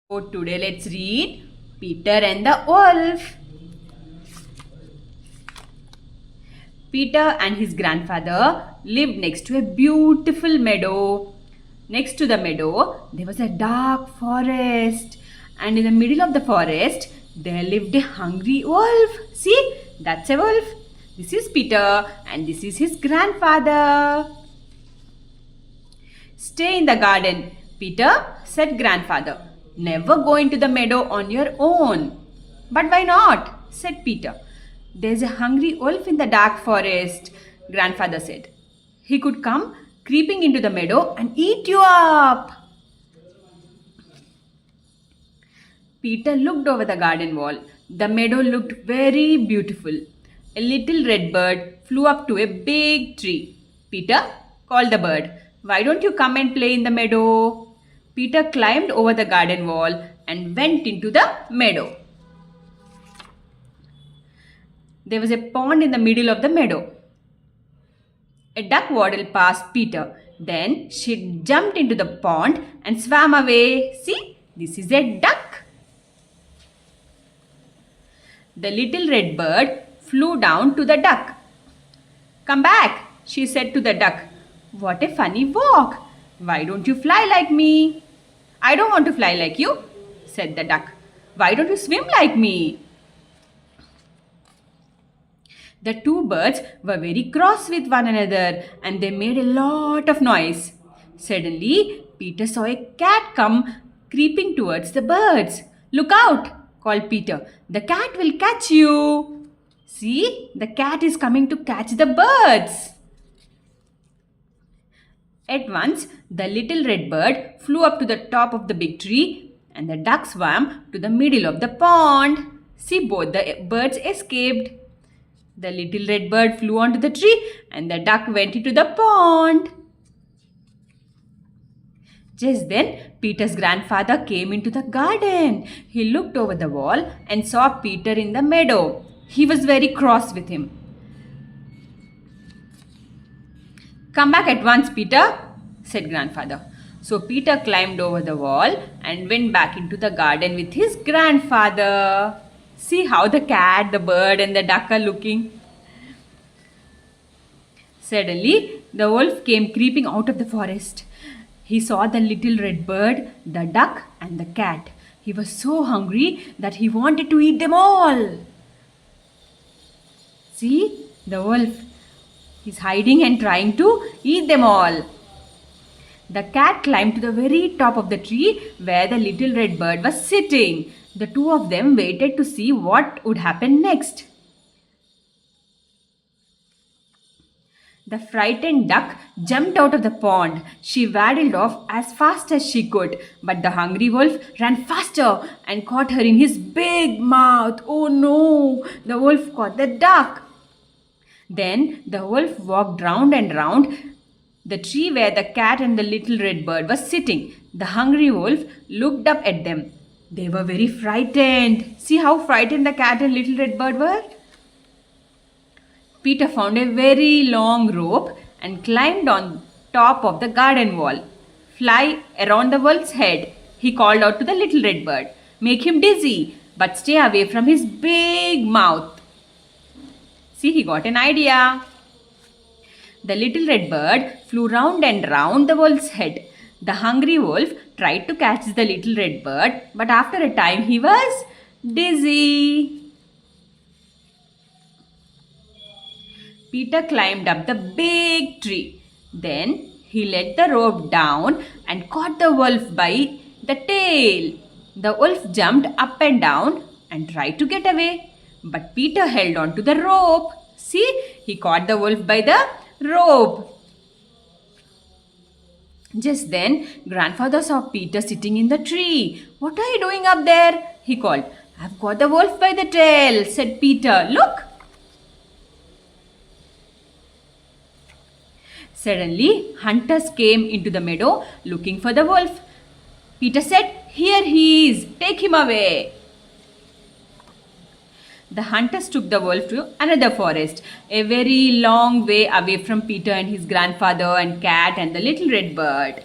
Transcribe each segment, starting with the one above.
So today let's read Peter and the Wolf. Peter and his grandfather lived next to a beautiful meadow. Next to the meadow, there was a dark forest, and in the middle of the forest, there lived a hungry wolf. See, that's a wolf. This is Peter, and this is his grandfather. Stay in the garden, Peter, said grandfather. Never go into the meadow on your own. But why not? Said Peter. There's a hungry wolf in the dark forest, grandfather said. He could come creeping into the meadow and eat you up. Peter looked over the garden wall. The meadow looked very beautiful. A little red bird flew up to a big tree. Peter called the bird. Why don't you come and play in the meadow? Peter climbed over the garden wall and went into the meadow. There was a pond in the middle of the meadow. A duck waddled past Peter. Then she jumped into the pond and swam away. See, this is a duck. The little red bird flew down to the duck. Come back, she said to the duck. What a funny walk. Why don't you fly like me? I don't want to fly like you, said the duck. Why don't you swim like me? The two birds were very cross with one another and they made a lot of noise. Suddenly, Peter saw a cat come creeping towards the birds. Look out, called Peter. The cat will catch you. See, the cat is coming to catch the birds. At once, the little red bird flew up to the top of the big tree and the duck swam to the middle of the pond. See, both the birds escaped. The little red bird flew onto the tree and the duck went into the pond. Just then, Peter's grandfather came into the garden. He looked over the wall and saw Peter in the meadow. He was very cross with him. Come back at once, Peter, said grandfather. So Peter climbed over the wall and went back into the garden with his grandfather. See how the cat, the bird and the duck are looking. Suddenly, the wolf came creeping out of the forest. He saw the little red bird, the duck and the cat. He was so hungry that he wanted to eat them all. See, the wolf. He's hiding and trying to eat them all. The cat climbed to the very top of the tree where the little red bird was sitting. The two of them waited to see what would happen next. The frightened duck jumped out of the pond. She waddled off as fast as she could, but the hungry wolf ran faster and caught her in his big mouth. Oh no! The wolf caught the duck. Then the wolf walked round and round the tree where the cat and the little red bird was sitting. The hungry wolf looked up at them. They were very frightened. See how frightened the cat and little red bird were? Peter found a very long rope and climbed on top of the garden wall. Fly around the wolf's head, he called out to the little red bird. Make him dizzy, but stay away from his big mouth. See, he got an idea. The little red bird flew round and round the wolf's head. The hungry wolf tried to catch the little red bird, but after a time he was dizzy. Peter climbed up the big tree. Then he let the rope down and caught the wolf by the tail. The wolf jumped up and down and tried to get away. But Peter held on to the rope. See, he caught the wolf by the rope. Just then, grandfather saw Peter sitting in the tree. What are you doing up there? He called. I've got the wolf by the tail, said Peter. Look. Suddenly, hunters came into the meadow looking for the wolf. Peter said, Here he is. Take him away. The hunters took the wolf to another forest, a very long way away from Peter and his grandfather and cat and the little red bird.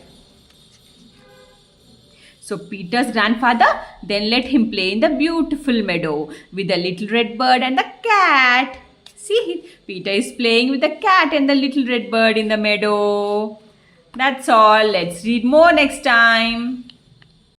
So Peter's grandfather then let him play in the beautiful meadow with the little red bird and the cat. See, Peter is playing with the cat and the little red bird in the meadow. That's all. Let's read more next time.